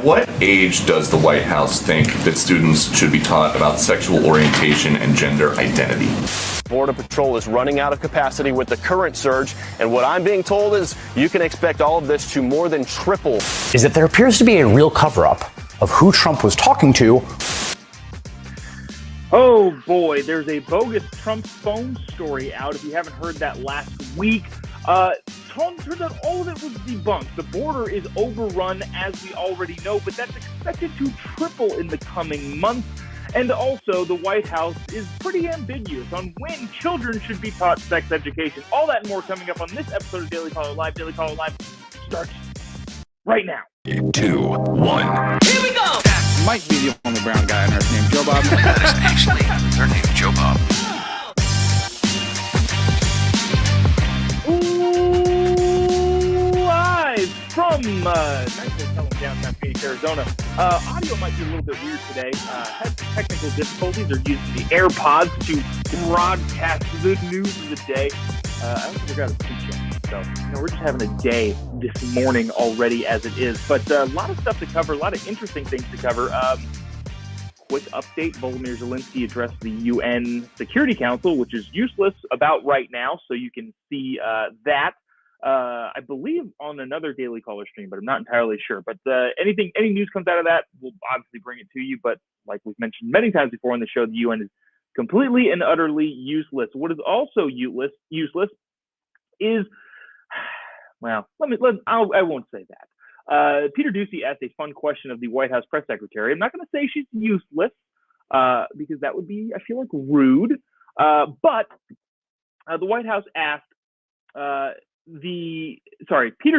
what age does the White House think that students should be taught about sexual orientation and gender identity? Border Patrol is running out of capacity with the current surge, and what I'm being told is you can expect all of this to more than triple. Is that there appears to be a real cover-up of who Trump was talking to. Oh boy, there's a bogus Trump phone story out. If you haven't heard that last week, turns out all of it was debunked. The border is overrun, as we already know, but that's expected to triple in the coming months. And also, the White House is pretty ambiguous on when children should be taught sex education. All that and more coming up on this episode of Daily Caller Live. Daily Caller Live starts right now. 2, 1. Here we go! Might be the only brown guy on earth named Jobob. That is actually her name, Jobob. Live from nice hotel in downtown Phoenix, Arizona. Audio might be a little bit weird today. Had some technical difficulties. They're using the AirPods to broadcast the news of the day. I also forgot a speech yet. So, we're just having a day this morning already as it is. But a lot of stuff to cover, a lot of interesting things to cover. Quick update, Volodymyr Zelensky addressed the UN Security Council, which is useless about right now, so you can see that. I believe on another Daily Caller stream, but I'm not entirely sure. But any news comes out of that, we'll obviously bring it to you. But like we've mentioned many times before on the show, the UN is completely and utterly useless. What is also useless is, well, I won't say that. Peter Doocy asked a fun question of the White House press secretary. I'm not going to say she's useless because that would be, I feel like, rude. But the White House asked Peter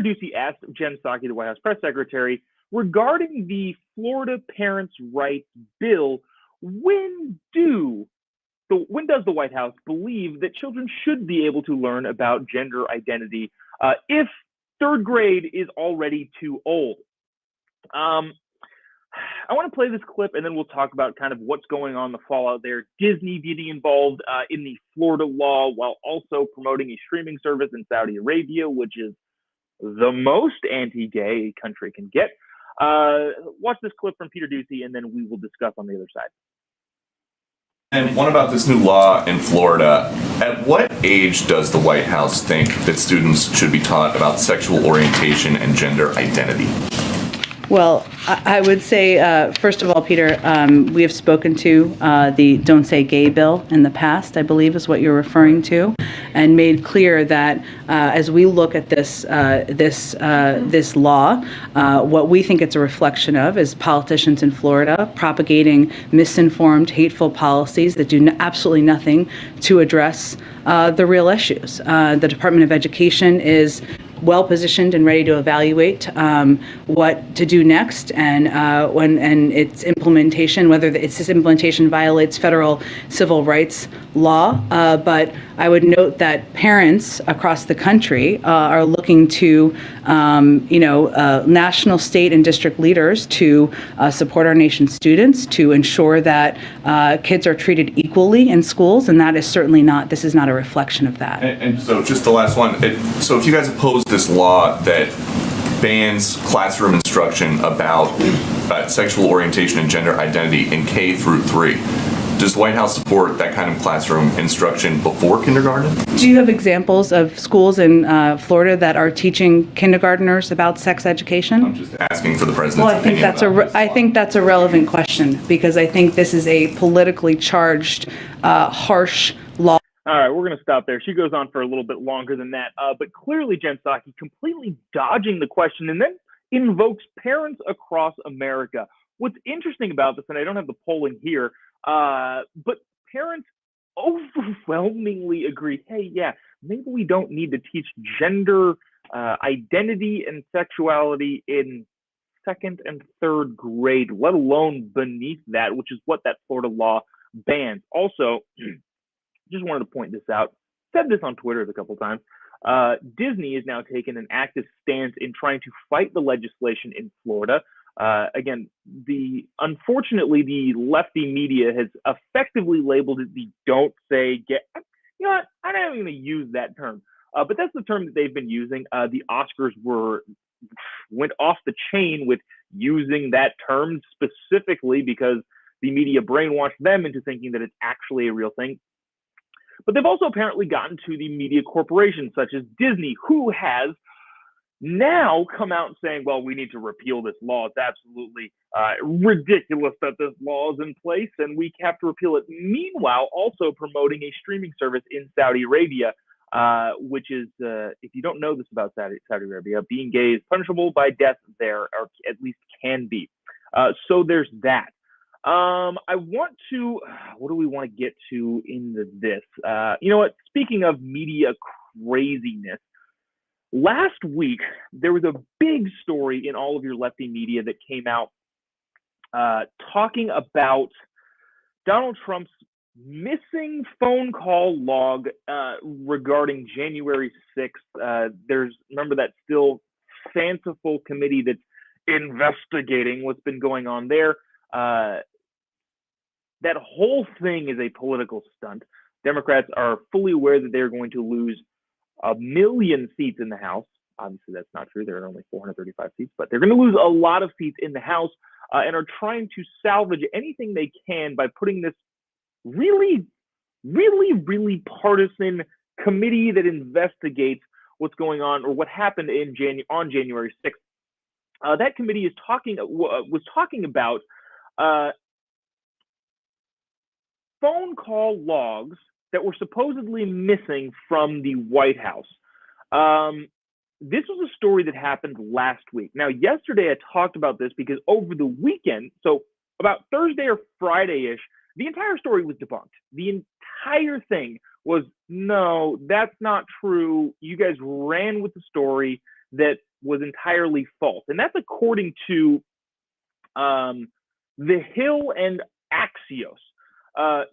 Doocy asked Jen Psaki, the White House press secretary, regarding the Florida Parents' Rights Bill. When does the White House believe that children should be able to learn about gender identity if third grade is already too old? I want to play this clip, and then we'll talk about kind of what's going on, the fallout there. Disney getting involved in the Florida law while also promoting a streaming service in Saudi Arabia, which is the most anti-gay a country can get. Watch this clip from Peter Doocy, and then we will discuss on the other side. And what about this new law in Florida? At what age does the White House think that students should be taught about sexual orientation and gender identity? Well, I would say, first of all, Peter, we have spoken to the Don't Say Gay bill in the past, I believe is what you're referring to, and made clear that as we look at this law, what we think it's a reflection of is politicians in Florida propagating misinformed, hateful policies that do absolutely nothing to address the real issues. The Department of Education is well positioned and ready to evaluate what to do next, and its implementation, whether its implementation violates federal civil rights law. But I would note that parents across the country are looking to national, state, and district leaders to support our nation's students, to ensure that kids are treated equally in schools, and that is certainly not. This is not a reflection of that. And so, just the last one. So, if you guys oppose this law that bans classroom instruction about sexual orientation and gender identity in K through 3, does the White House support that kind of classroom instruction before kindergarten? Do you have examples of schools in Florida that are teaching kindergartners about sex education? I'm just asking for the president's opinion. I think that's a relevant question, because I think this is a politically charged, harsh law. All right, we're going to stop there. She goes on for a little bit longer than that. But clearly, Jen Psaki completely dodging the question and then invokes parents across America. What's interesting about this, and I don't have the polling here, but parents overwhelmingly agree, hey, yeah, maybe we don't need to teach gender identity and sexuality in second and third grade, let alone beneath that, which is what that Florida law bans. Also, just wanted to point this out. Said this on Twitter a couple times. Disney has now taken an active stance in trying to fight the legislation in Florida. Again, unfortunately, the lefty media has effectively labeled it the "don't say gay." You know what? I'm not even going to use that term, but that's the term that they've been using. The Oscars went off the chain with using that term specifically because the media brainwashed them into thinking that it's actually a real thing. But they've also apparently gotten to the media corporations such as Disney, who has now come out saying, well, we need to repeal this law. It's absolutely ridiculous that this law is in place and we have to repeal it. Meanwhile, also promoting a streaming service in Saudi Arabia, which is, if you don't know this about Saudi Arabia, being gay is punishable by death there, or at least can be. So there's that. I want to, what do we want to get to in this? You know what? Speaking of media craziness, last week there was a big story in all of your lefty media that came out talking about Donald Trump's missing phone call log regarding January 6th. Remember that still fanciful committee that's investigating what's been going on there. That whole thing is a political stunt. Democrats are fully aware that they're going to lose 1 million seats in the House. Obviously, that's not true. There are only 435 seats, but they're going to lose a lot of seats in the House and are trying to salvage anything they can by putting this really, really, really partisan committee that investigates what's going on or what happened on January 6th. That committee was talking about phone call logs that were supposedly missing from the White House. This was a story that happened last week. Now, yesterday I talked about this because over the weekend, so about Thursday or Friday-ish, the entire story was debunked. The entire thing was, no, that's not true. You guys ran with the story that was entirely false. And that's according to The Hill and Axios.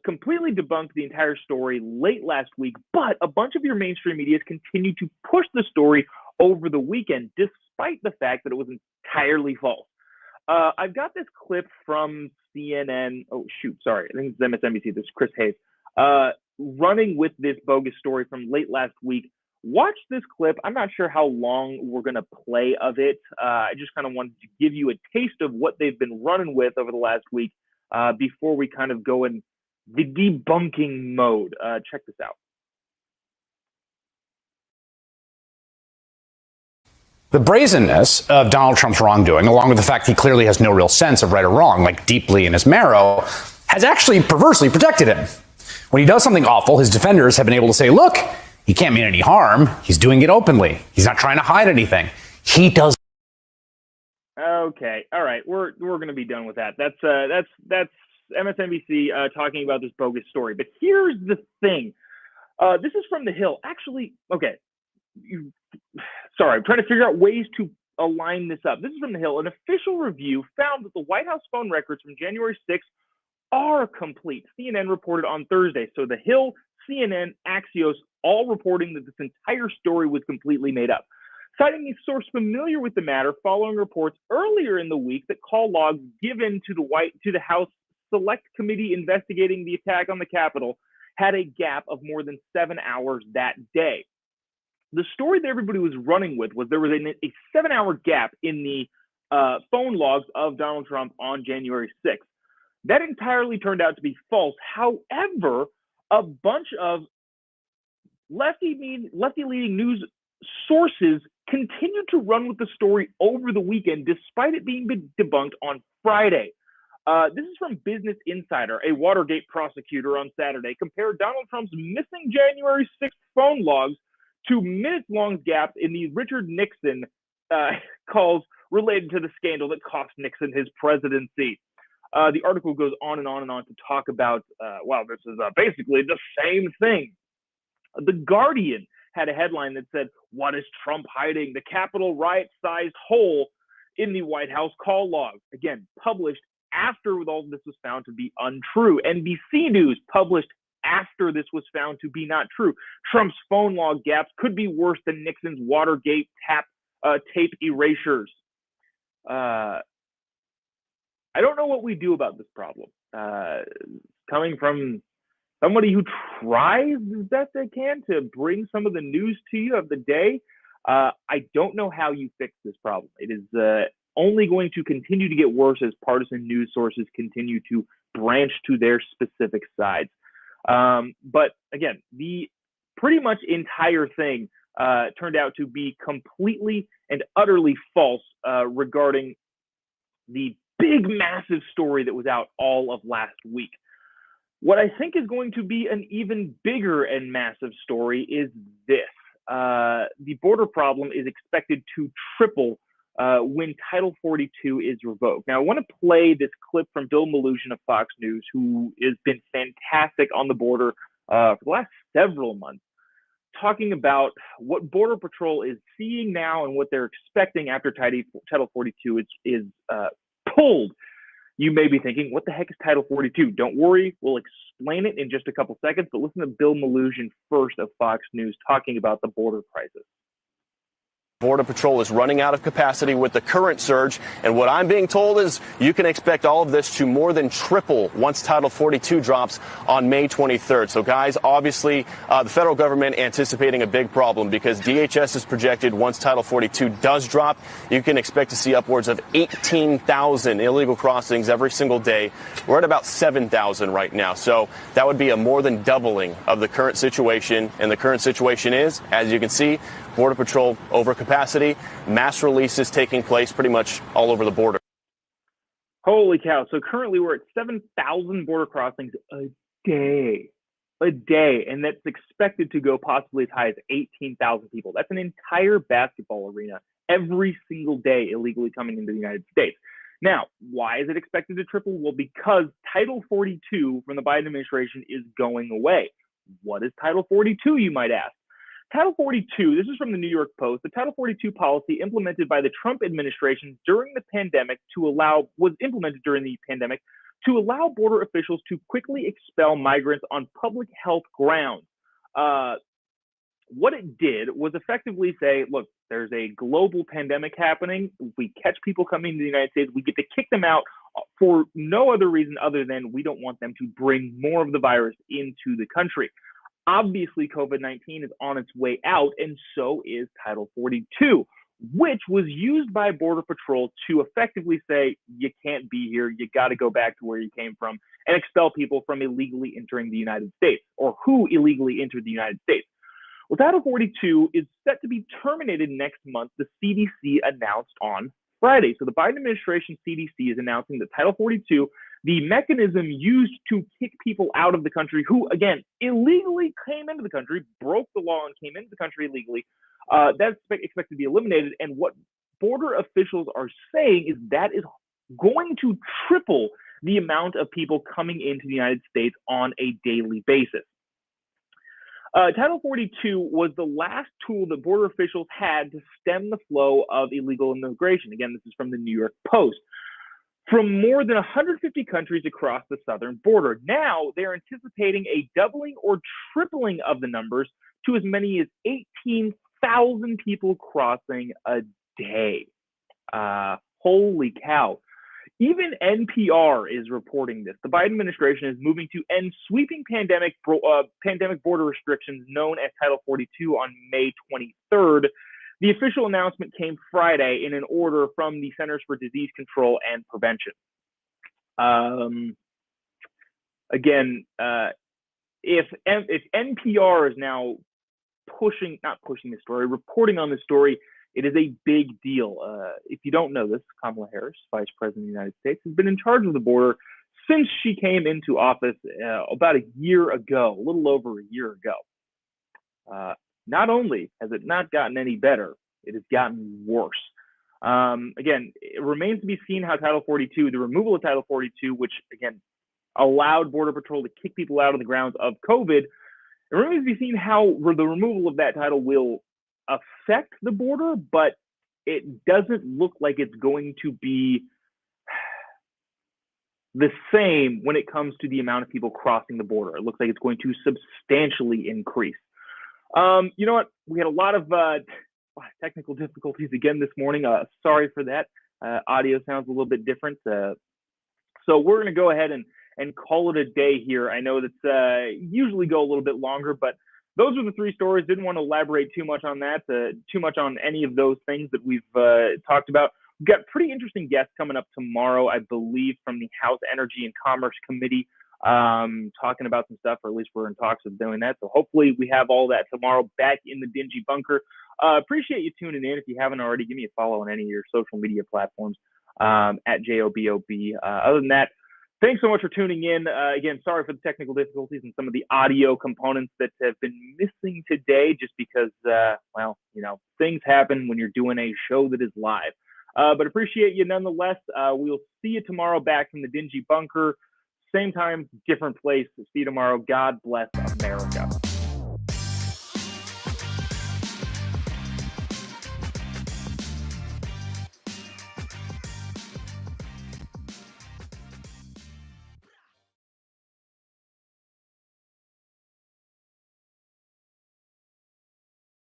Completely debunked the entire story late last week, but a bunch of your mainstream media continued to push the story over the weekend, despite the fact that it was entirely false. I've got this clip from CNN. Oh, shoot, sorry. I think it's MSNBC. This is Chris Hayes running with this bogus story from late last week. Watch this clip. I'm not sure how long we're going to play of it. I just kind of wanted to give you a taste of what they've been running with over the last week before we kind of go in the debunking mode. Check this out. The brazenness of Donald Trump's wrongdoing, along with the fact he clearly has no real sense of right or wrong, like deeply in his marrow, has actually perversely protected him. When he does something awful, his defenders have been able to say, look, he can't mean any harm. He's doing it openly. He's not trying to hide anything. He does. Okay. All right. We're going to be done with that. That's MSNBC talking about this bogus story. But here's the thing. This is from The Hill. Actually, okay. Sorry, I'm trying to figure out ways to align this up. This is from The Hill. An official review found that the White House phone records from January 6th are complete. CNN reported on Thursday. So The Hill, CNN, Axios, all reporting that this entire story was completely made up. Citing a source familiar with the matter following reports earlier in the week that call logs given to the House Select Committee investigating the attack on the Capitol had a gap of more than 7 hours that day. The story that everybody was running with was there was a 7-hour gap in the phone logs of Donald Trump on January 6th. That entirely turned out to be false. However, a bunch of lefty-leaning news sources continued to run with the story over the weekend, despite it being debunked on Friday. This is from Business Insider. A Watergate prosecutor on Saturday compared Donald Trump's missing January 6th phone logs to minutes-long gaps in the Richard Nixon calls related to the scandal that cost Nixon his presidency. The article goes on and on and on to talk about, wow, this is basically the same thing. The Guardian had a headline that said, what is Trump hiding? The Capitol riot-sized hole in the White House call log. Again, published after all this was found to be untrue. NBC News published after this was found to be not true. Trump's phone log gaps could be worse than Nixon's Watergate tape erasures. I don't know what we do about this problem. Coming from somebody who tries as best they can to bring some of the news to you of the day, I don't know how you fix this problem. It is only going to continue to get worse as partisan news sources continue to branch to their specific sides. But again, the pretty much entire thing turned out to be completely and utterly false regarding the big, massive story that was out all of last week. What I think is going to be an even bigger and massive story is this. The border problem is expected to triple when Title 42 is revoked. Now, I want to play this clip from Bill Malugin of Fox News, who has been fantastic on the border for the last several months, talking about what Border Patrol is seeing now and what they're expecting after Title 42 is pulled. You may be thinking, what the heck is Title 42? Don't worry, we'll explain it in just a couple seconds, but listen to Bill Malugin first of Fox News talking about the border crisis. Border Patrol is running out of capacity with the current surge, and what I'm being told is you can expect all of this to more than triple once Title 42 drops on May 23rd. So guys, obviously the federal government anticipating a big problem because DHS is projected once Title 42 does drop, you can expect to see upwards of 18,000 illegal crossings every single day. We're at about 7,000 right now. So that would be a more than doubling of the current situation. And the current situation is, as you can see, Border Patrol over capacity, mass releases taking place pretty much all over the border. Holy cow. So currently we're at 7,000 border crossings a day. And that's expected to go possibly as high as 18,000 people. That's an entire basketball arena every single day illegally coming into the United States. Now, why is it expected to triple? Well, because Title 42 from the Biden administration is going away. What is Title 42, you might ask? Title 42, this is from the New York Post, the Title 42 policy implemented by the Trump administration during the pandemic was implemented during the pandemic to allow border officials to quickly expel migrants on public health grounds. What it did was effectively say, look, there's a global pandemic happening. If we catch people coming to the United States, we get to kick them out for no other reason other than we don't want them to bring more of the virus into the country. Obviously, COVID-19 is on its way out, and so is Title 42, which was used by Border Patrol to effectively say, you can't be here, you got to go back to where you came from, and expel people from illegally entering the United States, or who illegally entered the United States. Well, Title 42 is set to be terminated next month, the CDC announced on Friday. So the Biden administration CDC is announcing that Title 42, the mechanism used to kick people out of the country who, again, illegally came into the country, broke the law and came into the country illegally, that's expected to be eliminated. And what border officials are saying is that is going to triple the amount of people coming into the United States on a daily basis. Title 42 was the last tool that border officials had to stem the flow of illegal immigration. Again, this is from the New York Post. From more than 150 countries across the southern border. Now they're anticipating a doubling or tripling of the numbers to as many as 18,000 people crossing a day. Holy cow. Even NPR is reporting this. The Biden administration is moving to end sweeping pandemic border restrictions known as Title 42 on May 23rd. The official announcement came Friday in an order from the Centers for Disease Control and Prevention. If NPR is now reporting on this story, it is a big deal. If you don't know this, Kamala Harris, Vice President of the United States, has been in charge of the border since she came into office about a year ago, a little over a year ago. Not only has it not gotten any better, it has gotten worse. Again, it remains to be seen how Title 42, the removal of Title 42, which again allowed Border Patrol to kick people out on the grounds of COVID, it remains to be seen how the removal of that title will affect the border, but it doesn't look like it's going to be the same when it comes to the amount of people crossing the border. It looks like it's going to substantially increase. You know what? We had a lot of technical difficulties again this morning. Sorry for that. Audio sounds a little bit different. So we're going to go ahead and call it a day here. I know that's usually go a little bit longer, but those are the three stories. Didn't want to elaborate too much on that, too much on any of those things that we've talked about. We've got pretty interesting guests coming up tomorrow, I believe, from the House Energy and Commerce Committee, talking about some stuff, or at least we're in talks of doing that. So hopefully we have all that tomorrow back in the dingy bunker. Appreciate you tuning in. If you haven't already, give me a follow on any of your social media platforms at JOBOB. Other than that, thanks so much for tuning in. Again, sorry for the technical difficulties and some of the audio components that have been missing today just because, well, things happen when you're doing a show that is live. But appreciate you nonetheless. We'll see you tomorrow back from the dingy bunker. Same time, different place. See you tomorrow. God bless America.